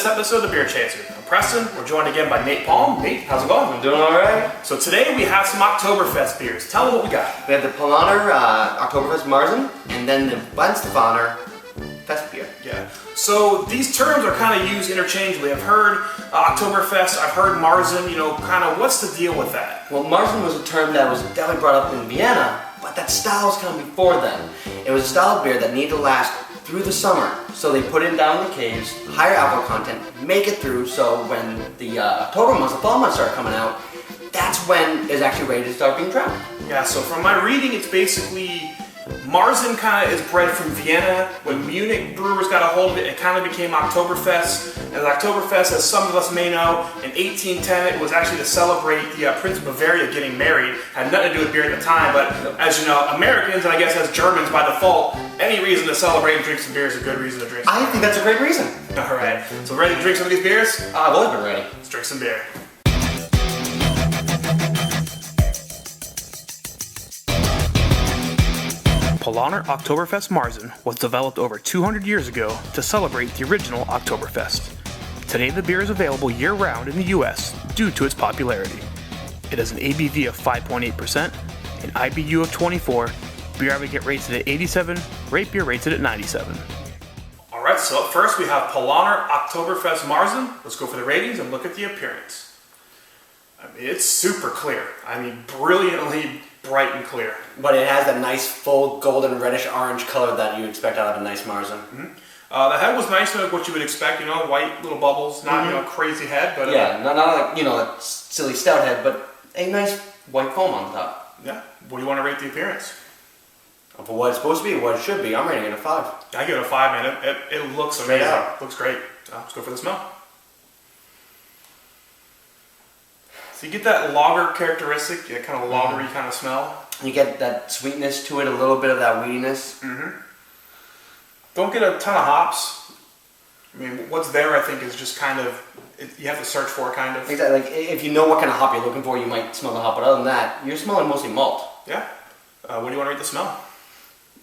this episode of The Beer Chasers. I'm Preston. We're joined again by Nate Palm. Nate, how's it going? I'm doing alright. So today we have some Octoberfest beers. Tell them what we got. We have the Paulaner Octoberfest-Marzen and then the Weihestephaner Fest beer. Yeah. So these terms are kind of used interchangeably. I've heard Oktoberfest, I've heard Marzen, kind of what's the deal with that? Well, Marzen was a term that was definitely brought up in Vienna, but that style was kind of before then. It was a style of beer that needed to last through the summer. So they put it down in the caves, higher alcohol content, make it through, so when the October months, the fall months start coming out, that's when it's actually ready to start being drowned. Yeah, so from my reading, it's basically Marzen kind of is bred from Vienna. When Munich brewers got a hold of it, it kind of became Oktoberfest. And Oktoberfest, as some of us may know, in 1810 it was actually to celebrate the Prince of Bavaria getting married. Had nothing to do with beer at the time, but as you know, Americans, and I guess as Germans by default, any reason to celebrate and drink some beer is a good reason to drink some I think that's a great reason. Alright, so ready to drink some of these beers? I've always been ready. Let's drink some beer. Paulaner Oktoberfest-Marzen was developed over 200 years ago to celebrate the original Oktoberfest. Today the beer is available year-round in the US due to its popularity. It has an ABV of 5.8%, an IBU of 24, beer aggregate rated at 87, rate beer rated at 97. Alright, so up first we have Paulaner Oktoberfest-Marzen. Let's go for the ratings and look at the appearance. It's super clear. brilliantly bright and clear. But it has that nice full golden reddish orange color that you expect out of a nice Marzen. Mm-hmm. The head was nice, like what you would expect, white little bubbles, not crazy head, but not like that silly stout head, but a nice white foam on top. Yeah. What do you want to rate the appearance? For what it's supposed to be, what it should be, I'm rating it a 5. I give it a 5, man. It looks straight amazing. out. Looks great. Let's go for the smell. So you get that lager characteristic, kind of lagery kind of smell. You get that sweetness to it, a little bit of that weediness. Mm-hmm. Don't get a ton of hops. What's there, I think, is just kind of, you have to search for it, kind of. Exactly. Like, if you know what kind of hop you're looking for, you might smell the hop, but other than that, you're smelling mostly malt. Yeah. What do you want to rate the smell?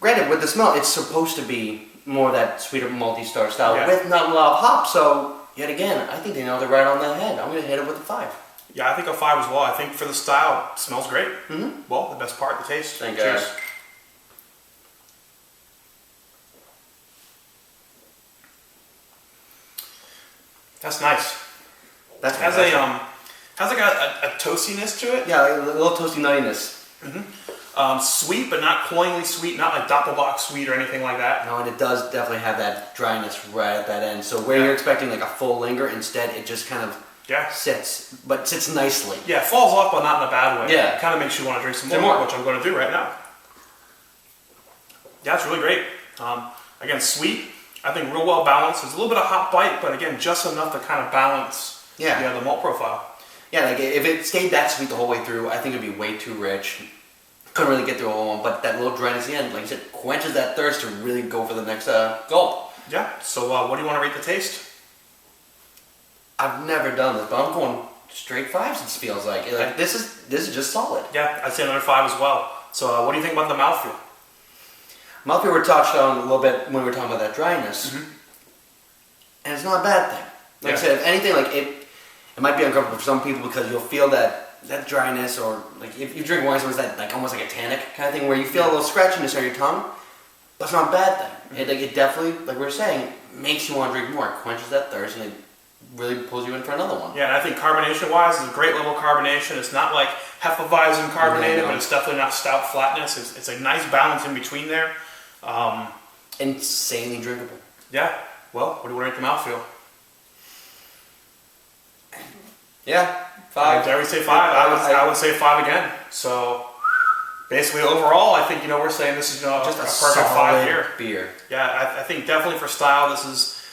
Granted, with the smell, it's supposed to be more of that sweeter malty star style with not a lot of hop, so, yet again, I think they nailed it right on the head. I'm going to hit it with a 5. Yeah, I think a 5 as well. I think for the style, it smells great. Mm-hmm. Well, the best part, the taste. Thank Cheers. God. That's nice. That's has like a toastiness to it. Yeah, like a little toasty nuttiness. Mm-hmm. Sweet, but not cloyingly sweet, not like Doppelbock sweet or anything like that. No, and it does definitely have that dryness right at that end. So where you're expecting like a full linger, instead it just kind of sits, but sits nicely. Yeah, it falls off, but not in a bad way. Yeah. It kind of makes you want to drink some more, which I'm going to do right now. Yeah, it's really great. Again, sweet. I think real well balanced. There's a little bit of hop bite, but again, just enough to kind of balance the malt profile. Yeah, like if it stayed that sweet the whole way through, I think it'd be way too rich. Couldn't really get through a whole one, but that little dryness at the end, like you said, quenches that thirst to really go for the next gulp. Yeah, so what do you want to rate the taste? I've never done this, but I'm going straight 5s, it feels like. This is just solid. Yeah, I'd say another 5 as well. So what do you think about the mouthfeel? Mouthfeel we touched on a little bit when we were talking about that dryness. Mm-hmm. And it's not a bad thing. Like I said, if anything, like it might be uncomfortable for some people because you'll feel that dryness, or like if you drink wine, it's that like almost like a tannic kind of thing where you feel a little scratchiness on your tongue. But it's not a bad thing. Mm-hmm. It definitely, like we were saying, makes you want to drink more. It quenches that thirst and it really pulls you in for another one. Yeah, and I think carbonation-wise, it's a great level of carbonation. It's not like Hefeweizen carbonated, but it's definitely not stout flatness. It's a nice balance in between there. Insanely drinkable. Yeah. Well, what do you rate the mouthfeel? Yeah, 5. Did I say 5? I would say 5 again. So basically, overall, I think we're saying this is just a perfect 5 beer. Yeah, I think definitely for style,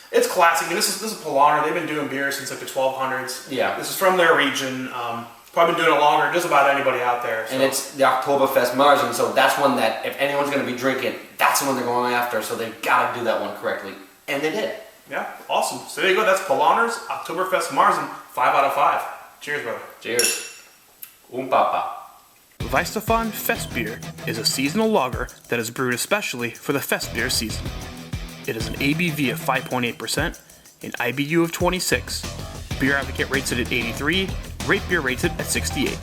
it's classic. This is Paulaner. They've been doing beer since like the 1200s. Yeah. This is from their region. Probably been doing it longer than just about anybody out there. So. And it's the Oktoberfest-Marzen, so that's one that if anyone's going to be drinking, that's the one they're going after. So they've got to do that one correctly, and they did. Yeah, awesome. So there you go. That's Paulaner's Oktoberfest-Marzen, 5 out of 5. Cheers, brother. Cheers. Papa. Weihestephaner Fest Beer is a seasonal lager that is brewed especially for the Fest Beer season. It has an ABV of 5.8%, an IBU of 26. Beer Advocate rates it at 83, Rate Beer rates it at 68.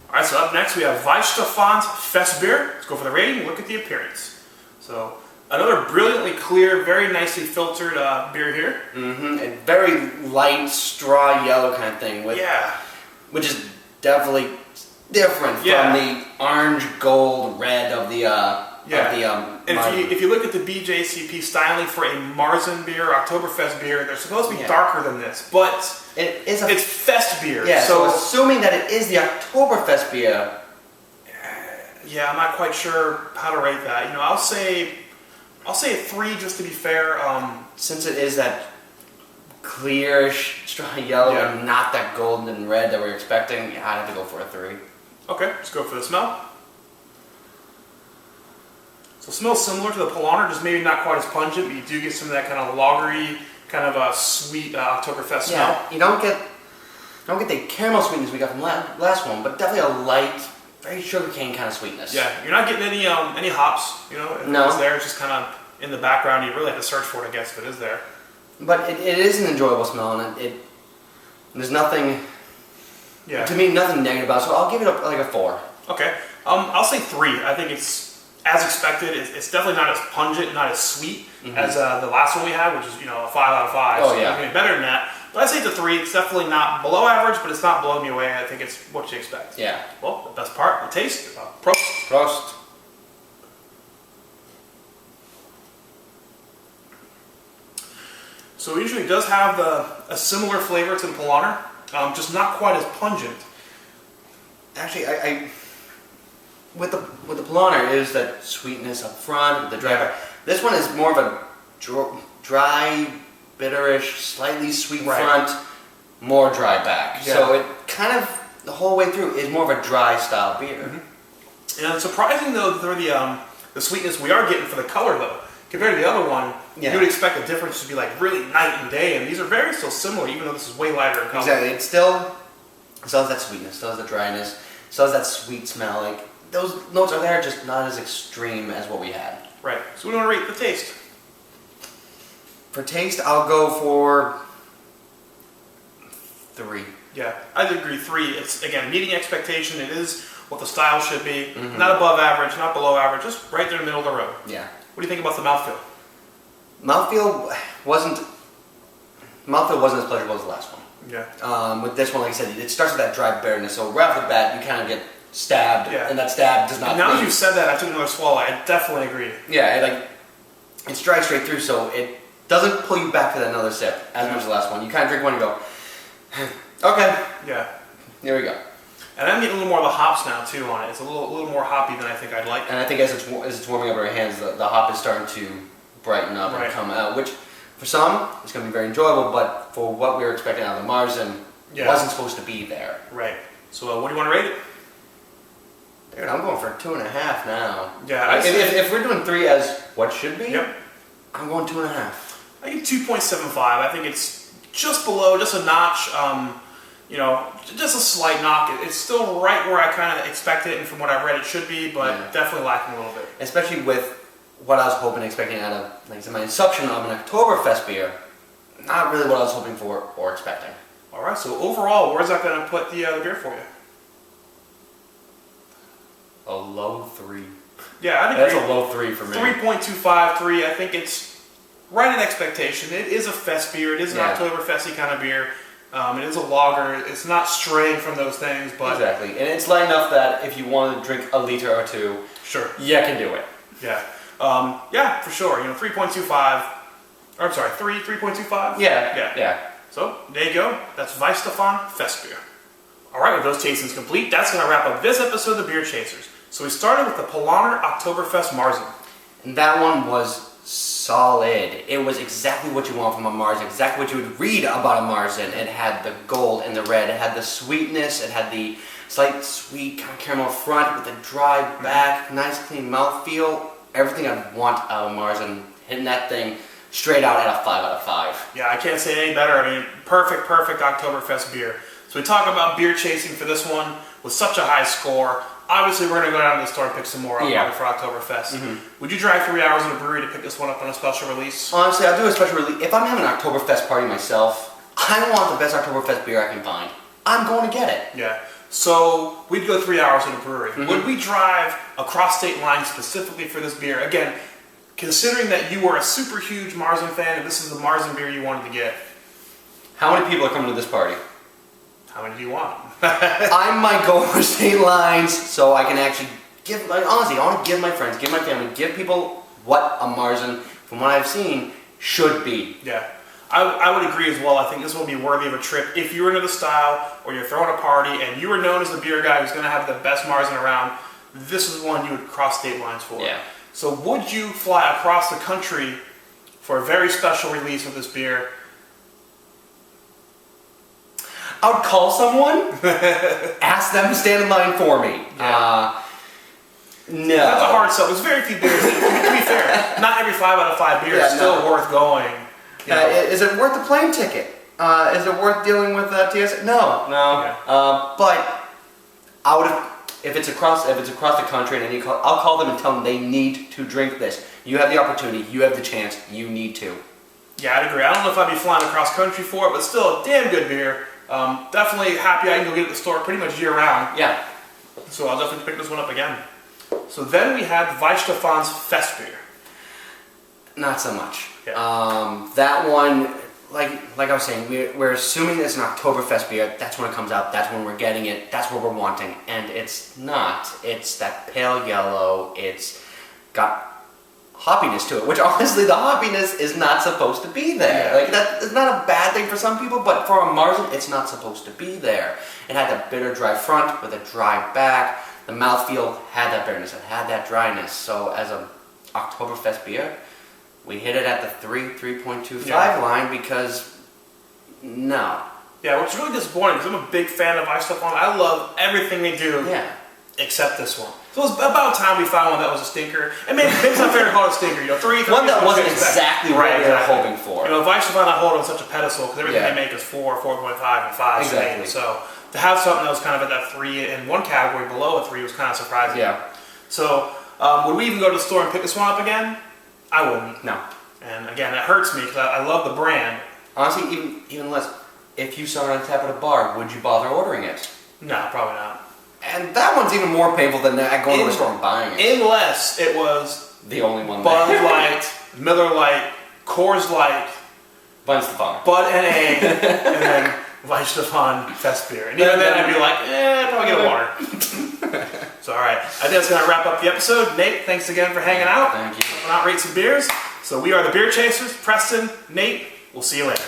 Alright, so up next we have Weihestephaner's Fest Beer. Let's go for the rating, look at the appearance. So, another brilliantly clear, very nicely filtered beer here. A very light, straw yellow kind of thing. Which is definitely different from the orange, gold, red of the and if you look at the BJCP styling for a Marzen beer, Oktoberfest beer, they're supposed to be darker than this, but it's Fest beer. Yeah, so assuming that it is the Oktoberfest beer. Yeah, I'm not quite sure how to rate that. I'll say a 3 just to be fair. Since it is that clearish, straw yellow and not that golden and red that we're expecting, I'd have to go for a 3. Okay, let's go for the smell. So it smells similar to the Paulaner, just maybe not quite as pungent, but you do get some of that kind of lagery, kind of a sweet Oktoberfest smell. Yeah, you don't get the caramel sweetness we got from last one, but definitely a light, very sugarcane kind of sweetness. Yeah, you're not getting any hops, No. It's there, it's just kind of in the background. You really have to search for it, I guess, if it is there. But it is an enjoyable smell, and there's nothing, to me, nothing negative about it, so I'll give it a 4. Okay, I'll say 3. I think it's, as expected, it's definitely not as pungent, not as sweet as the last one we had, which is, a 5 out of 5. Oh, so yeah. It's going to be better than that. But I'd say it's a 3. It's definitely not below average, but it's not blowing me away. I think it's what you expect. Yeah. Well, the best part, the taste. Prost. Prost. So it usually does have a similar flavor to the Paulaner, just not quite as pungent. Actually, I with the Paulaner is that sweetness up front, with the dry back. This one is more of a dry, bitterish, slightly sweet front, more dry back. Yeah. So it kind of the whole way through is more of a dry style beer. And it's surprising though for the sweetness we are getting for the color though. Compared to the other one, you would expect the difference to be like really night and day, and these are very still similar, even though this is way lighter in color. Exactly. It still has that sweetness, still has the dryness, still has that sweet smell. Like those notes are there, just not as extreme as what we had. Right. So we want to rate the taste. For taste, I'll go for 3. Yeah, I'd agree 3. It's again meeting expectation. It is what the style should be. Not above average, not below average, just right there in the middle of the road. Yeah. What do you think about the mouthfeel? Mouthfeel wasn't as pleasurable as the last one. Yeah. With this one, like I said, it starts with that dry bitterness. So right off the bat, you kind of get stabbed, and that stab does not. Now that you said that, I took another swallow. I definitely agree. Yeah, it's dry straight through, so it doesn't pull you back to another sip as much as the last one. You kind of drink one and go, okay. Yeah. Here we go. And I'm getting a little more of the hops now too on it. It's a little more hoppy than I think I'd like. And I think as it's warming up in our hands, the hop is starting to brighten up and come out, which for some it's going to be very enjoyable, but for what we were expecting out of the Marzen, wasn't supposed to be there. Right. So what do you want to rate it? Dude, I'm going for 2.5 now. Yeah. If we're doing 3 as what should be, yep. I'm going 2.5. I give 2.75. I think it's just below, just a notch. Just a slight knock. It's still right where I kind of expected it, and from what I've read, it should be, but definitely lacking a little bit. Especially with what I was hoping and expecting out of, like I said, my inception of an Oktoberfest beer. Not really what I was hoping for or expecting. All right. So overall, where's that going to put the beer for you? A low 3. Yeah, I think that's a low 3 for me. 3.25, 3. I think it's right at expectation. It is a fest beer. It is an Oktoberfesty kind of beer. It is a lager. It's not straying from those things, but exactly. And it's light enough that if you want to drink a liter or 2, sure, you can do it. Yeah. For sure. 3.25. Or I'm sorry, 3.25. Yeah. So there you go. That's Weihestephaner Fest beer. All right, with those tastings complete, that's going to wrap up this episode of the Beer Chasers. So we started with the Paulaner Oktoberfest-Marzen. And that one was solid. It was exactly what you want from a Marzen, exactly what you would read about a Marzen. It had the gold and the red, it had the sweetness, it had the slight sweet kind of caramel front with the dry back, nice clean mouthfeel. Everything I'd want out of a Marzen, hitting that thing straight out at a 5 out of 5. Yeah, I can't say it any better. I mean, perfect Oktoberfest beer. So we talk about beer chasing for this one with such a high score. obviously we're going to go down to the store and pick some more up for Oktoberfest. Would you drive 3 hours in a brewery to pick this one up on a special release? Honestly, I'll do a special release. If I'm having an Oktoberfest party myself, I want the best Oktoberfest beer I can find. I'm going to get it. Yeah. So we'd go 3 hours in a brewery. Would we drive across state lines specifically for this beer? Again, considering that you were a super huge Marzen fan and this is the Marzen beer you wanted to get. How many people are coming to this party? How many do you want? I might go over state lines so I can actually give, honestly, I want to give my friends, give my family, give people what a Marzen, from what I've seen, should be. Yeah. I would agree as well. I think this will be worthy of a trip. If you're into the style or you're throwing a party and you are known as the beer guy who's going to have the best Marzen around, this is one you would cross state lines for. Yeah. So would you fly across the country for a very special release of this beer? I would call someone, ask them to stand in line for me. Yeah. No. That's a hard sell. There's very few beers. To be fair, not every 5 out of 5 beers is still worth going. You know. Is it worth the plane ticket? Is it worth dealing with TSA? No. Yeah. But I would, if it's across the country, and I'll call them and tell them they need to drink this. You have the opportunity. You have the chance. You need to. Yeah, I'd agree. I don't know if I'd be flying across country for it, but still a damn good beer. Definitely happy I can go get it at the store pretty much year round. Yeah. So I'll definitely pick this one up again. So then we had Weihestephaner's Fest beer. Not so much. Yeah. That one, like I was saying, we're assuming it's an Oktoberfest beer. That's when it comes out. That's when we're getting it. That's what we're wanting. And it's not. It's that pale yellow. It's got hoppiness to it, which honestly the hoppiness is not supposed to be there. Yeah. Like that is not a bad thing for some people, but for a Marzen, it's not supposed to be there. It had that bitter dry front with a dry back. The mouthfeel had that bitterness. It had that dryness. So as a Oktoberfest beer, we hit it at the 3.25 line because no. Yeah, which is really disappointing because I'm a big fan of Weihestephaner. I love everything they do. Yeah. Except this one. So it was about time we found one that was a stinker. And maybe it's not fair to call it a stinker. You know, one that wasn't exactly what we were hoping for. You know, Weihestephaner I hold on such a pedestal because everything they make is 4, 4.5, and 5. Exactly. So to have something that was kind of at that 3 in one category below a 3 was kind of surprising. Yeah. So would we even go to the store and pick this one up again? I wouldn't. No. And again, that hurts me because I love the brand. Honestly, even less. If you saw it on tap at a bar, would you bother ordering it? No, probably not. And that one's even more painful than that going to the store and buying it. Unless it was the only one. Bud Light, Miller Lite, Coors Light, Weihestephaner, Bud NA, and then Weihestephaner Fest beer. And even then I'd be like, probably get a water. So alright, I think that's going to wrap up the episode. Nate, thanks again for hanging out. Thank you. Helping out rate some beers. So we are the Beer Chasers. Preston, Nate, we'll see you later.